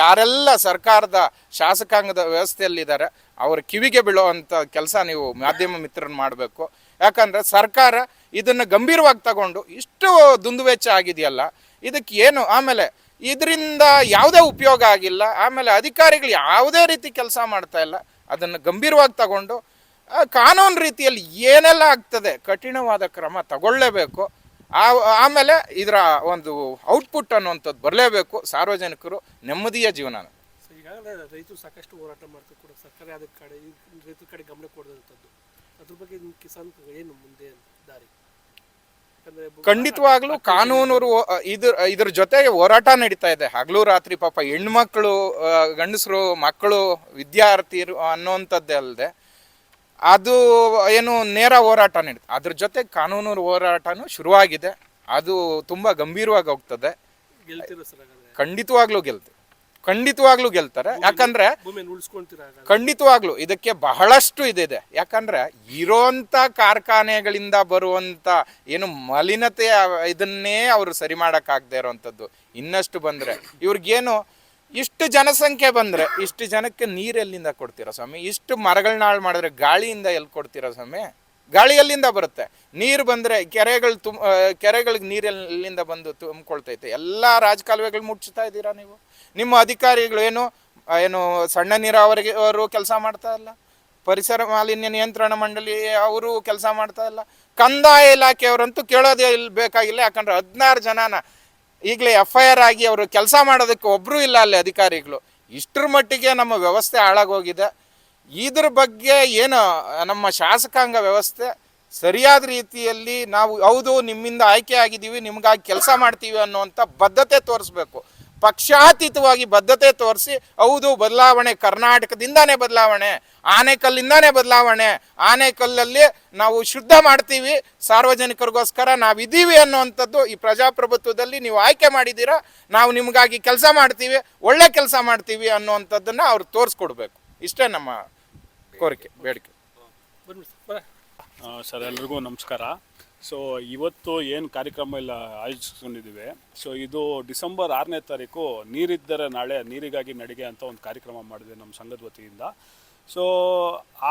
ಯಾರೆಲ್ಲ ಸರ್ಕಾರದ ಶಾಸಕಾಂಗದ ವ್ಯವಸ್ಥೆಯಲ್ಲಿದ್ದಾರೆ ಅವರ ಕಿವಿಗೆ ಬೀಳುವಂಥ ಕೆಲಸ ನೀವು ಮಾಧ್ಯಮ ಮಿತ್ರರನ್ನು ಮಾಡಬೇಕು. ಯಾಕಂದರೆ ಸರ್ಕಾರ ಇದನ್ನು ಗಂಭೀರವಾಗಿ ತಗೊಂಡು ಇಷ್ಟು ದುಂದುವೆಚ್ಚ ಆಗಿದೆಯಲ್ಲ, ಇದಕ್ಕೆ ಏನು, ಆಮೇಲೆ ಇದರಿಂದ ಯಾವುದೇ ಉಪಯೋಗ ಆಗಿಲ್ಲ, ಆಮೇಲೆ ಅಧಿಕಾರಿಗಳು ಯಾವುದೇ ರೀತಿ ಕೆಲಸ ಮಾಡ್ತಾ ಇಲ್ಲ, ಅದನ್ನು ಗಂಭೀರವಾಗಿ ತಗೊಂಡು ಕಾನೂನು ರೀತಿಯಲ್ಲಿ ಏನೆಲ್ಲ ಆಗ್ತದೆ ಕಠಿಣವಾದ ಕ್ರಮ ತಗೊಳ್ಳೇಬೇಕು. ಆಮೇಲೆ ಇದರ ಒಂದು ಔಟ್ಪುಟ್ ಅನ್ನುವಂಥದ್ದು ಬರಲೇಬೇಕು. ಸಾರ್ವಜನಿಕರು ನೆಮ್ಮದಿಯ ಜೀವನ. ಸೊ ಈಗಾಗಲೇ ರೈತರು ಸಾಕಷ್ಟು ಹೋರಾಟ ಮಾಡ್ತಾರೆ ಕೂಡ, ಸರ್ಕಾರ ಅದರ ಕಡೆ ರೈತರ ಕಡೆ ಗಮನ ಕೊಡದಂಥದ್ದು. ಅದ್ರ ಬಗ್ಗೆ ನಿಮ್ಮ ಕಿಸಾನ್ ಏನು ಮುಂದೆ ದಾರಿ? ಖಂಡಿತವಾಗ್ಲೂ ಕಾನೂನು ಇದ್ರ ಜೊತೆಗೆ ಹೋರಾಟ ನಡೀತಾ ಇದೆ ಹಗಲು ರಾತ್ರಿ. ಪಾಪ ಹೆಣ್ಮಕ್ಳು, ಗಂಡಸರು, ಮಕ್ಕಳು, ವಿದ್ಯಾರ್ಥಿರು ಅನ್ನೋಂಥದ್ದೇ ಅಲ್ಲದೆ ಅದು ಏನು ನೇರ ಹೋರಾಟ ನಡೀತದೆ. ಅದ್ರ ಜೊತೆ ಕಾನೂನು ಹೋರಾಟನೂ ಶುರುವಾಗಿದೆ. ಅದು ತುಂಬ ಗಂಭೀರವಾಗಿ ಹೋಗ್ತದೆ. ಖಂಡಿತವಾಗ್ಲೂ ಗೆಲ್ತಾರೆ. ಯಾಕಂದ್ರೆ ಖಂಡಿತವಾಗ್ಲೂ ಇದಕ್ಕೆ ಬಹಳಷ್ಟು ಇದಿದೆ. ಯಾಕಂದ್ರೆ ಇರೋಂಥ ಕಾರ್ಖಾನೆಗಳಿಂದ ಬರುವಂತ ಏನು ಮಲಿನತೆ ಇದನ್ನೇ ಅವರು ಸರಿ ಮಾಡೋಕ್ಕಾಗದೇ ಇರೋವಂಥದ್ದು. ಇನ್ನಷ್ಟು ಬಂದ್ರೆ ಇವ್ರಿಗೇನು ಇಷ್ಟು ಜನಸಂಖ್ಯೆ ಬಂದ್ರೆ ಇಷ್ಟು ಜನಕ್ಕೆ ನೀರು ಎಲ್ಲಿಂದ ಕೊಡ್ತೀರಾ ಸ್ವಾಮಿ? ಇಷ್ಟು ಮರಗಳನ್ನ ಹಾಳು ಮಾಡಿದ್ರೆ ಗಾಳಿಯಿಂದ ಎಲ್ಲಿ ಕೊಡ್ತೀರಾ ಸ್ವಾಮಿ? ಗಾಳಿ ಎಲ್ಲಿಂದ ಬರುತ್ತೆ? ನೀರು ಬಂದರೆ ಕೆರೆಗಳಿಗೆ ನೀರು ಎಲ್ಲಿಂದ ಬಂದು ತುಂಬಿಕೊಳ್ತೈತೆ? ಎಲ್ಲ ರಾಜಕಾಲುವೆಗಳು ಮುಚ್ಚುತ್ತಾ ಇದ್ದೀರಾ ನೀವು. ನಿಮ್ಮ ಅಧಿಕಾರಿಗಳು ಏನು ಸಣ್ಣ ನೀರಾವರಿಗೆ ಅವರು ಕೆಲಸ ಮಾಡ್ತಾ ಇಲ್ಲ, ಪರಿಸರ ಮಾಲಿನ್ಯ ನಿಯಂತ್ರಣ ಮಂಡಳಿ ಅವರು ಕೆಲಸ ಮಾಡ್ತಾ ಇಲ್ಲ, ಕಂದಾಯ ಇಲಾಖೆಯವರಂತೂ ಕೇಳೋದೇ ಬೇಕಾಗಿಲ್ಲ. ಯಾಕಂದ್ರೆ 16 ಜನನ ಈಗಲೇ FIR ಆಗಿ ಅವರು ಕೆಲಸ ಮಾಡೋದಕ್ಕೆ ಒಬ್ಬರು ಇಲ್ಲ ಅಲ್ಲಿ ಅಧಿಕಾರಿಗಳು. ಇಷ್ಟರ ಮಟ್ಟಿಗೆ ನಮ್ಮ ವ್ಯವಸ್ಥೆ ಹಾಳಾಗೋಗಿದೆ. ಇದ್ರ ಬಗ್ಗೆ ಏನು ನಮ್ಮ ಶಾಸಕಾಂಗ ವ್ಯವಸ್ಥೆ ಸರಿಯಾದ ರೀತಿಯಲ್ಲಿ ನಾವು ಹೌದು ನಿಮ್ಮಿಂದ ಆಯ್ಕೆ ಆಗಿದ್ದೀವಿ, ನಿಮ್ಗಾಗಿ ಕೆಲಸ ಮಾಡ್ತೀವಿ ಅನ್ನುವಂಥ ಬದ್ಧತೆ ತೋರಿಸ್ಬೇಕು. ಪಕ್ಷಾತೀತವಾಗಿ ಬದ್ಧತೆ ತೋರಿಸಿ ಹೌದು ಬದಲಾವಣೆ ಕರ್ನಾಟಕದಿಂದಾನೇ ಬದಲಾವಣೆ, ಆನೆಕಲ್ಲಿಂದಾನೇ ಬದಲಾವಣೆ, ಆನೆಕಲ್ಲಲ್ಲಿ ನಾವು ಶುದ್ಧ ಮಾಡ್ತೀವಿ, ಸಾರ್ವಜನಿಕರಿಗೋಸ್ಕರ ನಾವಿದ್ದೀವಿ ಅನ್ನುವಂಥದ್ದು ಈ ಪ್ರಜಾಪ್ರಭುತ್ವದಲ್ಲಿ ನೀವು ಆಯ್ಕೆ ಮಾಡಿದ್ದೀರಾ, ನಾವು ನಿಮಗಾಗಿ ಕೆಲಸ ಮಾಡ್ತೀವಿ, ಒಳ್ಳೆ ಕೆಲಸ ಮಾಡ್ತೀವಿ ಅನ್ನುವಂಥದ್ದನ್ನು ಅವ್ರು ತೋರಿಸ್ಕೊಡ್ಬೇಕು. ಇಷ್ಟೇ ನಮ್ಮ ಕೋರಿಕೆ, ಬೇಡಿಕೆ. ಸರ್, ಎಲ್ರಿಗೂ ನಮಸ್ಕಾರ. ಸೊ ಇವತ್ತು ಏನು ಕಾರ್ಯಕ್ರಮ ಎಲ್ಲ ಆಯೋಜಿಸ್ಕೊಂಡಿದ್ದೀವಿ, ಸೊ ಇದು ಡಿಸೆಂಬರ್ 6ನೇ ತಾರೀಕು ನೀರಿದ್ದರೆ ನಾಳೆ ನೀರಿಗಾಗಿ ನಡಿಗೆ ಅಂತ ಒಂದು ಕಾರ್ಯಕ್ರಮ ಮಾಡಿದ್ವಿ ನಮ್ಮ ಸಂಘದ ವತಿಯಿಂದ. ಸೊ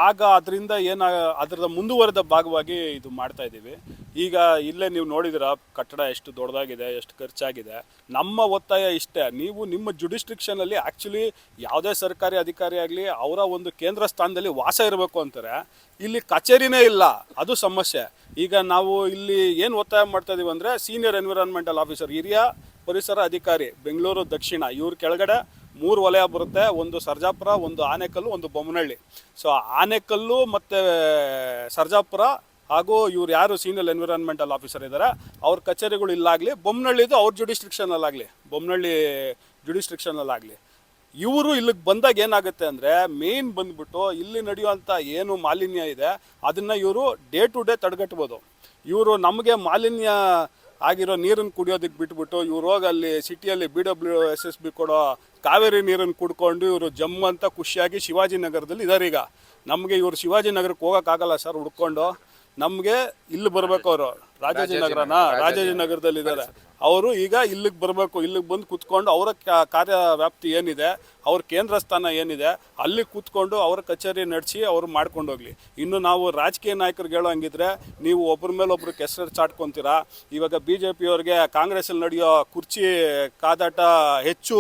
ಆಗ ಅದರಿಂದ ಅದರದ ಮುಂದುವರೆದ ಭಾಗವಾಗಿ ಇದು ಮಾಡ್ತಾ ಇದ್ದೀವಿ. ಈಗ ಇಲ್ಲೇ ನೀವು ನೋಡಿದಿರ ಕಟ್ಟಡ ಎಷ್ಟು ದೊಡ್ಡದಾಗಿದೆ, ಎಷ್ಟು ಖರ್ಚಾಗಿದೆ. ನಮ್ಮ ಒತ್ತಾಯ ಇಷ್ಟೇ, ನೀವು ನಿಮ್ಮ ಜುಡಿಸ್ಟ್ರಿಕ್ಷನಲ್ಲಿ ಆ್ಯಕ್ಚುಲಿ ಯಾವುದೇ ಸರ್ಕಾರಿ ಅಧಿಕಾರಿ ಆಗಲಿ ಅವರ ಒಂದು ಕೇಂದ್ರ ಸ್ಥಾನದಲ್ಲಿ ವಾಸ ಇರಬೇಕು ಅಂತಾರೆ. ಇಲ್ಲಿ ಕಚೇರಿನೇ ಇಲ್ಲ, ಅದು ಸಮಸ್ಯೆ. ಈಗ ನಾವು ಇಲ್ಲಿ ಏನು ಒತ್ತಾಯ ಮಾಡ್ತಾ ಇದೀವಿ ಅಂದರೆ ಸೀನಿಯರ್ ಎನ್ವಿರಾನ್ಮೆಂಟಲ್ ಆಫೀಸರ್, ಹಿರಿಯ ಪರಿಸರ ಅಧಿಕಾರಿ ಬೆಂಗಳೂರು ದಕ್ಷಿಣ, ಇವ್ರ ಕೆಳಗಡೆ 3 ವಲಯ ಬರುತ್ತೆ. ಒಂದು ಸರ್ಜಾಪುರ, ಒಂದು ಆನೆಕಲ್ಲು, ಒಂದು ಬೊಮ್ಮನಹಳ್ಳಿ. ಸೊ ಆನೆಕಲ್ಲು ಮತ್ತು ಸರ್ಜಾಪುರ ಹಾಗೂ ಇವ್ರು ಯಾರು ಸೀನಿಯರ್ ಎನ್ವಿರಾನ್ಮೆಂಟಲ್ ಆಫೀಸರ್ ಇದ್ದಾರೆ ಅವ್ರ ಕಚೇರಿಗಳು ಇಲ್ಲಾಗಲಿ, ಬೊಮ್ಮನಹಳ್ಳಿದು ಅವ್ರ ಜುಡಿಸ್ಟ್ರಿಕ್ಷನಲ್ಲಾಗಲಿ, ಬೊಮ್ಮನಹಳ್ಳಿ ಜುಡಿಸ್ಟ್ರಿಕ್ಷನಲ್ಲಾಗಲಿ. ಇವರು ಇಲ್ಲಿಗೆ ಬಂದಾಗ ಏನಾಗುತ್ತೆ ಅಂದರೆ ಮೇನ್ ಬಂದ್ಬಿಟ್ಟು ಇಲ್ಲಿ ನಡೆಯುವಂಥ ಏನು ಮಾಲಿನ್ಯ ಇದೆ ಅದನ್ನು ಇವರು ಡೇ ಟು ಡೇ ತಡೆಗಟ್ಬೋದು. ಇವರು ನಮಗೆ ಮಾಲಿನ್ಯ ಆಗಿರೋ ನೀರನ್ನು ಕುಡಿಯೋದಕ್ಕೆ ಬಿಟ್ಬಿಟ್ಟು ಇವ್ರು ಹೋಗಿ ಅಲ್ಲಿ ಸಿಟಿಯಲ್ಲಿ BWSSB ಕೊಡೋ ಕಾವೇರಿ ನೀರನ್ನು ಕುಡ್ಕೊಂಡು ಇವರು ಜಮ್ಮು ಅಂತ ಖುಷಿಯಾಗಿ ಶಿವಾಜಿನಗರದಲ್ಲಿ ಇದ್ದಾರೆ. ಈಗ ನಮಗೆ ಇವರು ಶಿವಾಜಿನಗರಕ್ಕೆ ಹೋಗೋಕ್ಕಾಗಲ್ಲ ಸರ್, ಹುಡ್ಕೊಂಡು ನಮಗೆ ಇಲ್ಲಿ ಬರಬೇಕು. ಅವರು ರಾಜಾಜಿನಗರದಲ್ಲಿ ಇದ್ದಾರೆ. ಅವರು ಈಗ ಇಲ್ಲಿಗೆ ಬರಬೇಕು, ಇಲ್ಲಿಗೆ ಬಂದು ಕೂತ್ಕೊಂಡು ಅವರ ಕಾರ್ಯವ್ಯಾಪ್ತಿ ಏನಿದೆ, ಅವ್ರ ಕೇಂದ್ರ ಸ್ಥಾನ ಏನಿದೆ ಅಲ್ಲಿ ಕೂತ್ಕೊಂಡು ಅವರ ಕಚೇರಿ ನಡೆಸಿ ಅವರು ಮಾಡ್ಕೊಂಡು ಹೋಗ್ಲಿ. ಇನ್ನು ನಾವು ರಾಜಕೀಯ ನಾಯಕರಿಗೆ ಹೇಳೋ ಹಂಗಿದ್ರೆ ನೀವು ಒಬ್ಬರ ಮೇಲೆ ಒಬ್ರು ಕೆಸರು ಚಾಟ್ಕೊತೀರಾ. ಇವಾಗ BJP ಅವ್ರಿಗೆ ಕಾಂಗ್ರೆಸ್ಸಲ್ಲಿ ನಡೆಯೋ ಕುರ್ಚಿ ಕಾದಾಟ ಹೆಚ್ಚು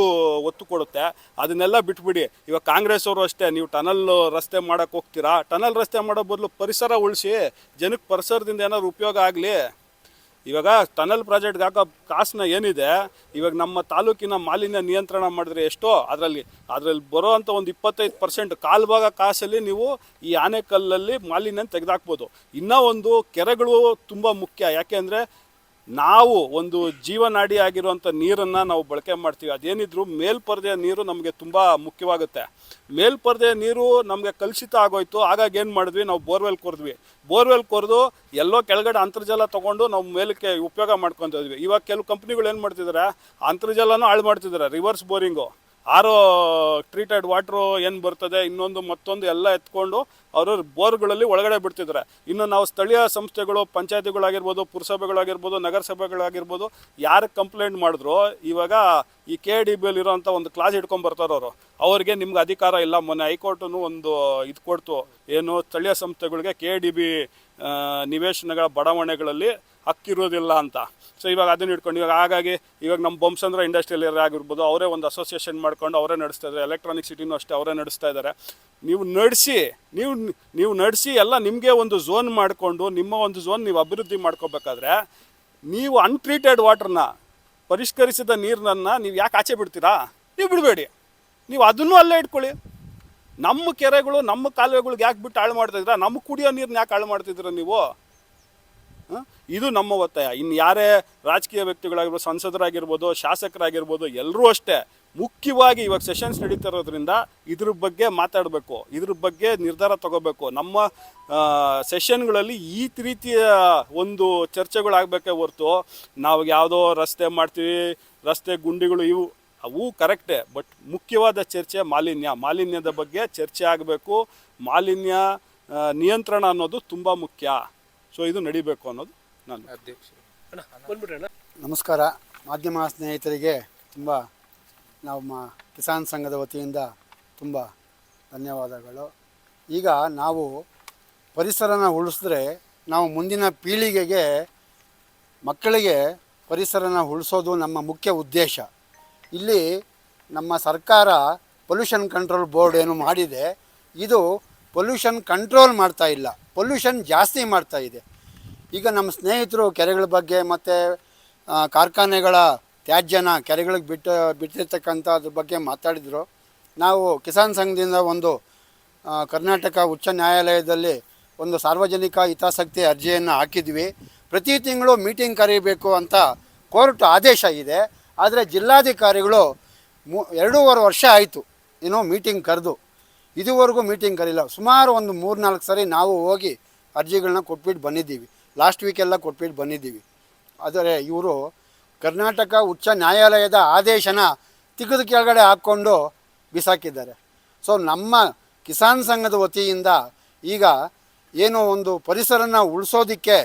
ಒತ್ತು ಕೊಡುತ್ತೆ, ಅದನ್ನೆಲ್ಲ ಬಿಟ್ಬಿಡಿ. ಇವಾಗ ಕಾಂಗ್ರೆಸ್ ಅವರು ಅಷ್ಟೇ, ನೀವು ಟನಲ್ ರಸ್ತೆ ಮಾಡೋಕ್ಕೆ ಹೋಗ್ತೀರಾ, ಟನಲ್ ರಸ್ತೆ ಮಾಡೋ ಬದಲು ಪರಿಸರ ಉಳಿಸಿ, ಜನಕ್ಕೆ ಪರಿಸರದಿಂದ ಏನಾದ್ರು ಉಪಯೋಗ ಆಗಲಿ. ಇವಾಗ ಟನಲ್ ಪ್ರಾಜೆಕ್ಟ್ಗೆ ಹಾಕೋ ಕಾಸನ್ನ ಏನಿದೆ, ಇವಾಗ ನಮ್ಮ ತಾಲೂಕಿನ ಮಾಲಿನ್ಯ ನಿಯಂತ್ರಣ ಮಾಡಿದ್ರೆ ಎಷ್ಟೋ ಅದರಲ್ಲಿ ಬರೋವಂಥ ಒಂದು 25% ಕಾಲು ಭಾಗ ಕಾಸಲ್ಲಿ ನೀವು ಈ ಆನೆಕಲ್ಲಲ್ಲಿ ಮಾಲಿನ್ಯ ತೆಗೆದಾಕ್ಬೋದು. ಇನ್ನೂ ಒಂದು ಕೆರೆಗಳು ತುಂಬ ಮುಖ್ಯ. ಯಾಕೆ ಅಂದರೆ ನಾವು ಒಂದು ಜೀವನಾಡಿ ಆಗಿರುವಂಥ ನೀರನ್ನು ನಾವು ಬಳಕೆ ಮಾಡ್ತೀವಿ. ಅದೇನಿದ್ರು ಮೇಲ್ಪರ್ದೆಯ ನೀರು ನಮಗೆ ತುಂಬ ಮುಖ್ಯವಾಗುತ್ತೆ. ಮೇಲ್ಪರ್ದೆಯ ನೀರು ನಮಗೆ ಕಲುಷಿತ ಆಗೋಯ್ತು. ಹಾಗಾಗಿ ಏನು ಮಾಡಿದ್ವಿ, ನಾವು ಬೋರ್ವೆಲ್ ಕೊರೆದು ಎಲ್ಲೋ ಕೆಳಗಡೆ ಅಂತರ್ಜಲ ತೊಗೊಂಡು ನಾವು ಮೇಲಕ್ಕೆ ಉಪಯೋಗ ಮಾಡ್ಕೊತಿದ್ವಿ. ಇವಾಗ ಕೆಲವು ಕಂಪ್ನಿಗಳು ಏನು ಮಾಡ್ತಿದ್ದಾರೆ, ಅಂತರ್ಜಲನೂ ಹಾಳು ಮಾಡ್ತಿದ್ದಾರೆ. ರಿವರ್ಸ್ ಬೋರಿಂಗು, ಟ್ರೀಟೆಡ್ ವಾಟ್ರು ಏನು ಬರ್ತದೆ, ಮತ್ತೊಂದು ಎಲ್ಲ ಎತ್ಕೊಂಡು ಅವರು ಬೋರ್ಗಳಲ್ಲಿ ಒಳಗಡೆ ಬಿಡ್ತಿದ್ದಾರೆ. ಇನ್ನು ನಾವು ಸ್ಥಳೀಯ ಸಂಸ್ಥೆಗಳು, ಪಂಚಾಯತಿಗಳಾಗಿರ್ಬೋದು, ಪುರಸಭೆಗಳಾಗಿರ್ಬೋದು, ನಗರಸಭೆಗಳಾಗಿರ್ಬೋದು, ಯಾರು ಕಂಪ್ಲೇಂಟ್ ಮಾಡಿದ್ರು ಇವಾಗ ಈ KDBಯಲ್ಲಿ ಇರೋಂಥ ಒಂದು ಕ್ಲಾಸ್ ಇಟ್ಕೊಂಡು ಬರ್ತಾರೆ ಅವರು. ಅವ್ರಿಗೆ ನಿಮ್ಗೆ ಅಧಿಕಾರ ಇಲ್ಲ. ಮೊನ್ನೆ ಹೈಕೋರ್ಟು ಒಂದು ಇದು ಕೊಡ್ತು, ಏನು ಸ್ಥಳೀಯ ಸಂಸ್ಥೆಗಳಿಗೆ KDB ನಿವೇಶನಗಳ ಬಡಾವಣೆಗಳಲ್ಲಿ ಹಕ್ಕಿರೋದಿಲ್ಲ ಅಂತ. ಸೊ ಇವಾಗ ಅದನ್ನ ಇಟ್ಕೊಂಡು ಹಾಗಾಗಿ ನಮ್ಮ ಬೊಮ್ಮಸಂದ್ರ ಇಂಡಸ್ಟ್ರಿಯಲ್ ಏರಿಯಾ ಆಗಿರ್ಬೋದು, ಅವರೇ ಒಂದು ಅಸೋಸಿಯೇಷನ್ ಮಾಡ್ಕೊಂಡು ಅವರೇ ನಡೆಸ್ತಾ ಇದ್ದಾರೆ. ಎಲೆಕ್ಟ್ರಾನಿಕ್ ಸಿಟಿನೂ ಅಷ್ಟೇ ಅವರೇ ನಡೆಸ್ತಾ ಇದ್ದಾರೆ. ನೀವು ನಡೆಸಿ ಎಲ್ಲ ನಿಮಗೆ ಒಂದು ಝೋನ್ ಮಾಡಿಕೊಂಡು ನಿಮ್ಮ ಒಂದು ಝೋನ್ ನೀವು ಅಭಿವೃದ್ಧಿ ಮಾಡ್ಕೋಬೇಕಾದ್ರೆ ನೀವು ಅನ್ಟ್ರೀಟೆಡ್ ವಾಟರ್ನ, ಪರಿಷ್ಕರಿಸಿದ ನೀರನ್ನು ನೀವು ಯಾಕೆ ಆಚೆ ಬಿಡ್ತೀರಾ? ನೀವು ಬಿಡಬೇಡಿ, ನೀವು ಅದನ್ನೂ ಅಲ್ಲೇ ಇಟ್ಕೊಳ್ಳಿ. ನಮ್ಮ ಕೆರೆಗಳು, ನಮ್ಮ ಕಾಲುವೆಗಳಿಗೆ ಯಾಕೆ ಬಿಟ್ಟು ಹಾಳು ಮಾಡ್ತಿದ್ದೀರಾ? ನಮ್ಮ ಕುಡಿಯೋ ನೀರನ್ನ ಯಾಕೆ ಹಾಳು ಮಾಡ್ತಿದ್ದೀರಾ ನೀವು? ಇದು ನಮ್ಮ ಒತ್ತಾಯ. ಇನ್ನು ಯಾರೇ ರಾಜಕೀಯ ವ್ಯಕ್ತಿಗಳಾಗಿರ್ಬೋದು, ಸಂಸದರಾಗಿರ್ಬೋದು, ಶಾಸಕರಾಗಿರ್ಬೋದು, ಎಲ್ಲರೂ ಅಷ್ಟೇ ಮುಖ್ಯವಾಗಿ ಇವಾಗ ಸೆಷನ್ಸ್ ನಡೀತಾ ಇರೋದ್ರಿಂದ ಇದ್ರ ಬಗ್ಗೆ ಮಾತಾಡಬೇಕು, ಇದ್ರ ಬಗ್ಗೆ ನಿರ್ಧಾರ ತಗೋಬೇಕು. ನಮ್ಮ ಸೆಷನ್ಗಳಲ್ಲಿ ಈ ರೀತಿಯ ಒಂದು ಚರ್ಚೆಗಳಾಗಬೇಕೇ ಹೊರತು ನಾವು ಯಾವುದೋ ರಸ್ತೆ ಮಾಡ್ತೀವಿ, ರಸ್ತೆ ಗುಂಡಿಗಳು ಅವು ಕರೆಕ್ಟೇ, ಬಟ್ ಮುಖ್ಯವಾದ ಚರ್ಚೆ ಮಾಲಿನ್ಯದ ಬಗ್ಗೆ ಚರ್ಚೆ ಆಗಬೇಕು. ಮಾಲಿನ್ಯ ನಿಯಂತ್ರಣ ಅನ್ನೋದು ತುಂಬ ಮುಖ್ಯ. ಸೊ ಇದು ನಡಿಬೇಕು ಅನ್ನೋದು ನಾನು ಅಧ್ಯಕ್ಷರು. ಬಂದ್ಬಿಟ್ರಣ್ಣ. ನಮಸ್ಕಾರ. ಮಾಧ್ಯಮ ಸ್ನೇಹಿತರಿಗೆ ತುಂಬ ನಮ್ಮ ಕಿಸಾನ್ ಸಂಘದ ವತಿಯಿಂದ ತುಂಬ ಧನ್ಯವಾದಗಳು. ಈಗ ನಾವು ಪರಿಸರನ ಉಳಿಸಿದ್ರೆ ನಾವು ಮುಂದಿನ ಪೀಳಿಗೆಗೆ, ಮಕ್ಕಳಿಗೆ ಪರಿಸರನ ಉಳಿಸೋದು ನಮ್ಮ ಮುಖ್ಯ ಉದ್ದೇಶ. ಇಲ್ಲಿ ನಮ್ಮ ಸರ್ಕಾರ ಪೊಲ್ಯೂಷನ್ ಕಂಟ್ರೋಲ್ ಬೋರ್ಡ್ ಏನು ಮಾಡಿದೆ, ಇದು ಪೊಲ್ಯೂಷನ್ ಕಂಟ್ರೋಲ್ ಮಾಡ್ತಾ ಇಲ್ಲ, ಪೊಲ್ಯೂಷನ್ ಜಾಸ್ತಿ ಮಾಡ್ತಾ ಇದೆ. ಈಗ ನಮ್ಮ ಸ್ನೇಹಿತರು ಕೆರೆಗಳ ಬಗ್ಗೆ ಮತ್ತು ಕಾರ್ಖಾನೆಗಳ ತ್ಯಾಜ್ಯನ ಕೆರೆಗಳಿಗೆ ಬಿಟ್ಟಿರ್ತಕ್ಕಂಥದ್ರ ಬಗ್ಗೆ ಮಾತಾಡಿದರು. ನಾವು ಕಿಸಾನ್ ಸಂಘದಿಂದ ಒಂದು ಕರ್ನಾಟಕ ಉಚ್ಚ ನ್ಯಾಯಾಲಯದಲ್ಲಿ ಒಂದು ಸಾರ್ವಜನಿಕ ಹಿತಾಸಕ್ತಿ ಅರ್ಜಿಯನ್ನು ಹಾಕಿದ್ವಿ. ಪ್ರತಿ ತಿಂಗಳು ಮೀಟಿಂಗ್ ಕರೀಬೇಕು ಅಂತ ಕೋರ್ಟ್ ಆದೇಶ ಇದೆ. ಆದರೆ ಜಿಲ್ಲಾಧಿಕಾರಿಗಳು 2.5 ವರ್ಷ ಆಯಿತು ಏನೋ ಮೀಟಿಂಗ್ ಕರೆದು, ಇದುವರೆಗೂ ಮೀಟಿಂಗ್ ಕರೀಲ್ಲ. ಸುಮಾರು ಒಂದು 3-4 ಸರಿ ನಾವು ಹೋಗಿ ಅರ್ಜಿಗಳನ್ನ ಕೊಟ್ಬಿಟ್ಟು ಬಂದಿದ್ದೀವಿ. ಲಾಸ್ಟ್ ವೀಕೆಲ್ಲ ಕೊಟ್ಬಿಟ್ಟು ಬಂದಿದ್ದೀವಿ. ಆದರೆ ಇವರು ಕರ್ನಾಟಕ ಉಚ್ಚ ನ್ಯಾಯಾಲಯದ ಆದೇಶನ ತಿಕ್ಕದ ಕೆಳಗಡೆ ಹಾಕ್ಕೊಂಡು ಬಿಸಾಕಿದ್ದಾರೆ. ಸೊ ನಮ್ಮ ಕಿಸಾನ್ ಸಂಘದ ವತಿಯಿಂದ ಈಗ ಏನು ಒಂದು ಪರಿಸರನ ಉಳಿಸೋದಕ್ಕೆ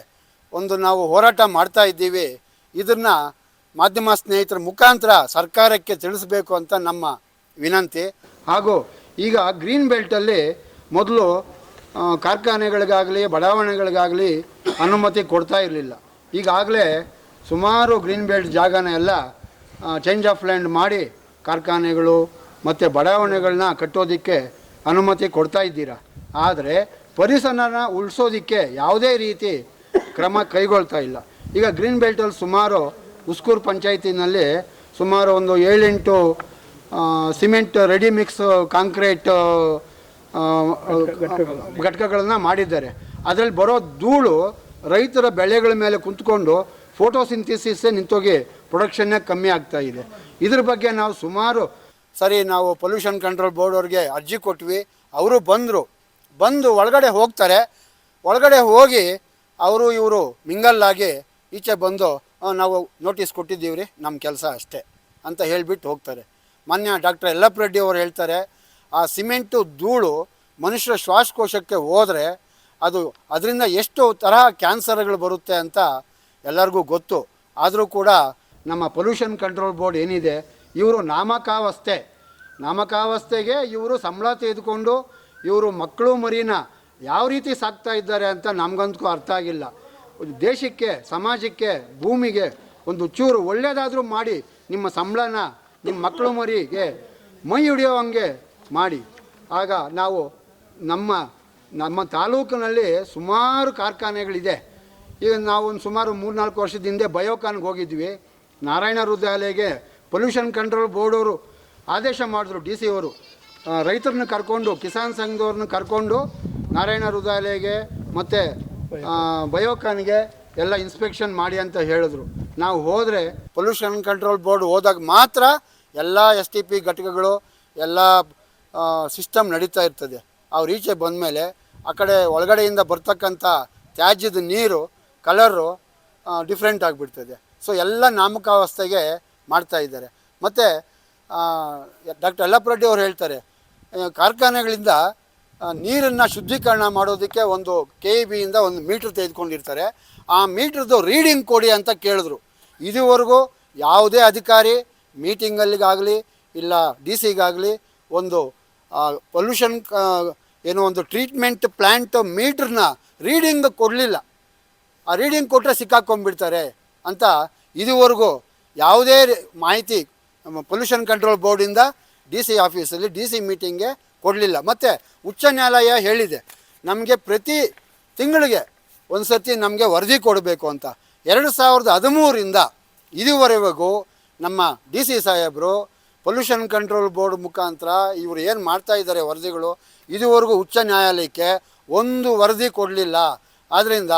ಒಂದು ನಾವು ಹೋರಾಟ ಮಾಡ್ತಾ ಇದ್ದೀವಿ. ಇದನ್ನು ಮಾಧ್ಯಮ ಸ್ನೇಹಿತರ ಮುಖಾಂತರ ಸರ್ಕಾರಕ್ಕೆ ತಿಳಿಸ್ಬೇಕು ಅಂತ ನಮ್ಮ ವಿನಂತಿ. ಹಾಗೂ ಈಗ ಗ್ರೀನ್ ಬೆಲ್ಟಲ್ಲಿ ಮೊದಲು ಕಾರ್ಖಾನೆಗಳಿಗಾಗಲಿ ಬಡಾವಣೆಗಳಿಗಾಗಲಿ ಅನುಮತಿ ಕೊಡ್ತಾ ಇರಲಿಲ್ಲ. ಈಗಾಗಲೇ ಸುಮಾರು ಗ್ರೀನ್ ಬೆಲ್ಟ್ ಜಾಗನ ಎಲ್ಲ ಚೇಂಜ್ ಆಫ್ ಲ್ಯಾಂಡ್ ಮಾಡಿ ಕಾರ್ಖಾನೆಗಳು ಮತ್ತು ಬಡಾವಣೆಗಳನ್ನ ಕಟ್ಟೋದಕ್ಕೆ ಅನುಮತಿ ಕೊಡ್ತಾ ಇದ್ದೀರಾ. ಆದರೆ ಪರಿಸರನ ಉಳಿಸೋದಕ್ಕೆ ಯಾವುದೇ ರೀತಿ ಕ್ರಮ ಕೈಗೊಳ್ತಾ ಇಲ್ಲ. ಈಗ ಗ್ರೀನ್ ಬೆಲ್ಟಲ್ಲಿ ಸುಮಾರು ಉಸ್ಕೂರು ಪಂಚಾಯತಿನಲ್ಲಿ ಸುಮಾರು ಒಂದು 7-8 ಸಿಮೆಂಟ್ ರೆಡಿ ಮಿಕ್ಸ್ ಕಾಂಕ್ರೀಟ್ ಘಟಕಗಳನ್ನು ಮಾಡಿದ್ದಾರೆ. ಅದರಲ್ಲಿ ಬರೋ ಧೂಳು ರೈತರ ಬೆಳೆಗಳ ಮೇಲೆ ಕುಂತ್ಕೊಂಡು ಫೋಟೋಸಿಂಥಸಿಸೇ ನಿಂತೋಗಿ ಪ್ರೊಡಕ್ಷನ್ನೇ ಕಮ್ಮಿ ಆಗ್ತಾ ಇದೆ. ಇದ್ರ ಬಗ್ಗೆ ನಾವು ಸುಮಾರು ಸರಿ ನಾವು ಪೊಲ್ಯೂಷನ್ ಕಂಟ್ರೋಲ್ ಬೋರ್ಡ್ ಅವ್ರಿಗೆ ಅರ್ಜಿ ಕೊಟ್ವಿ. ಅವರು ಬಂದು ಒಳಗಡೆ ಹೋಗ್ತಾರೆ. ಒಳಗಡೆ ಹೋಗಿ ಇವರು ಮಿಂಗಲ್ಲಾಗಿ ಈಚೆ ಬಂದು ನಾವು ನೋಟಿಸ್ ಕೊಟ್ಟಿದ್ದೀವಿ ರೀ, ನಮ್ಮ ಕೆಲಸ ಅಷ್ಟೇ ಅಂತ ಹೇಳಿಬಿಟ್ಟು ಹೋಗ್ತಾರೆ. ಮಾನ್ಯ ಡಾಕ್ಟರ್ ಯಲ್ಲಪ್ಪ ರೆಡ್ಡಿ ಅವರು ಹೇಳ್ತಾರೆ, ಆ ಸಿಮೆಂಟು ಧೂಳು ಮನುಷ್ಯರ ಶ್ವಾಸಕೋಶಕ್ಕೆ ಹೋದರೆ ಅದರಿಂದ ಎಷ್ಟು ತರಹ ಕ್ಯಾನ್ಸರ್ಗಳು ಬರುತ್ತೆ ಅಂತ ಎಲ್ಲರಿಗೂ ಗೊತ್ತು. ಆದರೂ ಕೂಡ ನಮ್ಮ ಪೊಲ್ಯೂಷನ್ ಕಂಟ್ರೋಲ್ ಬೋರ್ಡ್ ಏನಿದೆ, ಇವರು ನಾಮಕಾವಸ್ಥೆಗೆ ಇವರು ಸಂಬಳ ತೆಗೆದುಕೊಂಡು ಇವರು ಮಕ್ಕಳು ಮರಿನ ಯಾವ ರೀತಿ ಸಾಕ್ತಾ ಇದ್ದಾರೆ ಅಂತ ನಮಗಂತೂ ಅರ್ಥ ಆಗಿಲ್ಲ. ದೇಶಕ್ಕೆ, ಸಮಾಜಕ್ಕೆ, ಭೂಮಿಗೆ ಒಂದು ಚೂರು ಒಳ್ಳೆಯದಾದರೂ ಮಾಡಿ ನಿಮ್ಮ ಸಂಬಳನ ನಿಮ್ಮ ಮಕ್ಕಳು ಮರಿಗೆ ಮೈ ಹಿಡಿಯೋ ಹಂಗೆ ಮಾಡಿ. ಆಗ ನಾವು ನಮ್ಮ ತಾಲೂಕಿನಲ್ಲಿ ಸುಮಾರು ಕಾರ್ಖಾನೆಗಳಿದೆ. ಈಗ ನಾವು ಒಂದು ಸುಮಾರು 3-4 ವರ್ಷದ ಹಿಂದೆ ಬಯೋಕಾನ್ಗೆ ಹೋಗಿದ್ವಿ. ನಾರಾಯಣ ಹೃದಯಾಲಯಗೆ ಪೊಲ್ಯೂಷನ್ ಕಂಟ್ರೋಲ್ ಬೋರ್ಡವರು ಆದೇಶ ಮಾಡಿದ್ರು, DC ಅವರು ರೈತರನ್ನ ಕರ್ಕೊಂಡು, ಕಿಸಾನ್ ಸಂಘದವ್ರನ್ನ ಕರ್ಕೊಂಡು ನಾರಾಯಣ ಹೃದಯಾಲಯಗೆ ಮತ್ತು ಬಯೋಕಾನ್ಗೆ ಎಲ್ಲ ಇನ್ಸ್ಪೆಕ್ಷನ್ ಮಾಡಿ ಅಂತ ಹೇಳಿದ್ರು. ನಾವು ಹೋದರೆ ಪೊಲ್ಯೂಷನ್ ಕಂಟ್ರೋಲ್ ಬೋರ್ಡ್ ಹೋದಾಗ ಮಾತ್ರ ಎಲ್ಲ STP ಘಟಕಗಳು ಎಲ್ಲ ಸಿಸ್ಟಮ್ ನಡೀತಾ ಇರ್ತದೆ. ಅವ್ರು ಈಚೆ ಬಂದಮೇಲೆ ಆ ಕಡೆ ಒಳಗಡೆಯಿಂದ ಬರ್ತಕ್ಕಂಥ ತ್ಯಾಜ್ಯದ ನೀರು ಕಲರು ಡಿಫ್ರೆಂಟ್ ಆಗಿಬಿಡ್ತದೆ. ಸೊ ಎಲ್ಲ ನಾಮಕಾವಸ್ಥೆಗೆ ಮಾಡ್ತಾ ಇದ್ದಾರೆ. ಮತ್ತು ಡಾಕ್ಟರ್ ಯಲ್ಲಪ್ಪ ರೆಡ್ಡಿ ಅವರು ಹೇಳ್ತಾರೆ, ಕಾರ್ಖಾನೆಗಳಿಂದ ನೀರನ್ನು ಶುದ್ಧೀಕರಣ ಮಾಡೋದಕ್ಕೆ ಒಂದು KEBಯಿಂದ ಒಂದು ಮೀಟ್ರ್ ತೆಗೆದುಕೊಂಡಿರ್ತಾರೆ. ಆ ಮೀಟ್ರದ್ದು ರೀಡಿಂಗ್ ಕೊಡಿ ಅಂತ ಕೇಳಿದ್ರು. ಇದುವರೆಗೂ ಯಾವುದೇ ಅಧಿಕಾರಿ ಮೀಟಿಂಗಲ್ಲಿಗಾಗಲಿ ಇಲ್ಲ DC-ಗಾಗಲಿ ಒಂದು ಪೊಲ್ಯೂಷನ್ ಏನೋ ಒಂದು ಟ್ರೀಟ್ಮೆಂಟ್ ಪ್ಲ್ಯಾಂಟ್ ಮೀಟ್ರನ್ನ ರೀಡಿಂಗ್ ಕೊಡಲಿಲ್ಲ. ಆ ರೀಡಿಂಗ್ ಕೊಟ್ಟರೆ ಸಿಕ್ಕಾಕೊಂಡ್ಬಿಡ್ತಾರೆ ಅಂತ ಇದುವರೆಗೂ ಯಾವುದೇ ಮಾಹಿತಿ ಪೊಲ್ಯೂಷನ್ ಕಂಟ್ರೋಲ್ ಬೋರ್ಡಿಂದ DC ಆಫೀಸಲ್ಲಿ DC ಮೀಟಿಂಗ್ಗೆ ಕೊಡಲಿಲ್ಲ. ಮತ್ತು ಉಚ್ಚ ನ್ಯಾಯಾಲಯ ಹೇಳಿದೆ, ನಮಗೆ ಪ್ರತಿ ತಿಂಗಳಿಗೆ ಒಂದು ಸರ್ತಿ ನಮಗೆ ವರದಿ ಕೊಡಬೇಕು ಅಂತ. 2013ರಿಂದ ಇದುವರೆಗೂ ನಮ್ಮ ಡಿ ಸಿ ಸಾಹೇಬರು ಪೊಲ್ಯೂಷನ್ ಕಂಟ್ರೋಲ್ ಬೋರ್ಡ್ ಮುಖಾಂತರ ಇವರು ಏನು ಮಾಡ್ತಾ ಇದ್ದಾರೆ ವರದಿಗಳು, ಇದುವರೆಗೂ ಉಚ್ಚ ನ್ಯಾಯಾಲಯಕ್ಕೆ ಒಂದು ವರದಿ ಕೊಡಲಿಲ್ಲ. ಆದ್ದರಿಂದ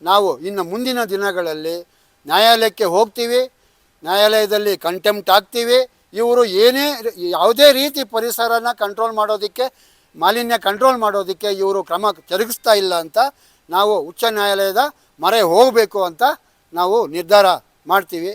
ನಾವು ಇನ್ನು ಮುಂದಿನ ದಿನಗಳಲ್ಲಿ ನ್ಯಾಯಾಲಯಕ್ಕೆ ಹೋಗ್ತೀವಿ, ನ್ಯಾಯಾಲಯದಲ್ಲಿ ಕಂಟೆಂಪ್ಟ್ ಆಗ್ತೀವಿ. ಇವರು ಯಾವುದೇ ರೀತಿ ಪರಿಸರನ ಕಂಟ್ರೋಲ್ ಮಾಡೋದಕ್ಕೆ, ಮಾಲಿನ್ಯ ಕಂಟ್ರೋಲ್ ಮಾಡೋದಕ್ಕೆ ಇವರು ಕ್ರಮ ಜರುಗಿಸ್ತಾ ಇಲ್ಲ ಅಂತ ನಾವು ಉಚ್ಚ ನ್ಯಾಯಾಲಯದ ಮೊರೆ ಹೋಗಬೇಕು ಅಂತ ನಾವು ನಿರ್ಧಾರ ಮಾಡ್ತೀವಿ.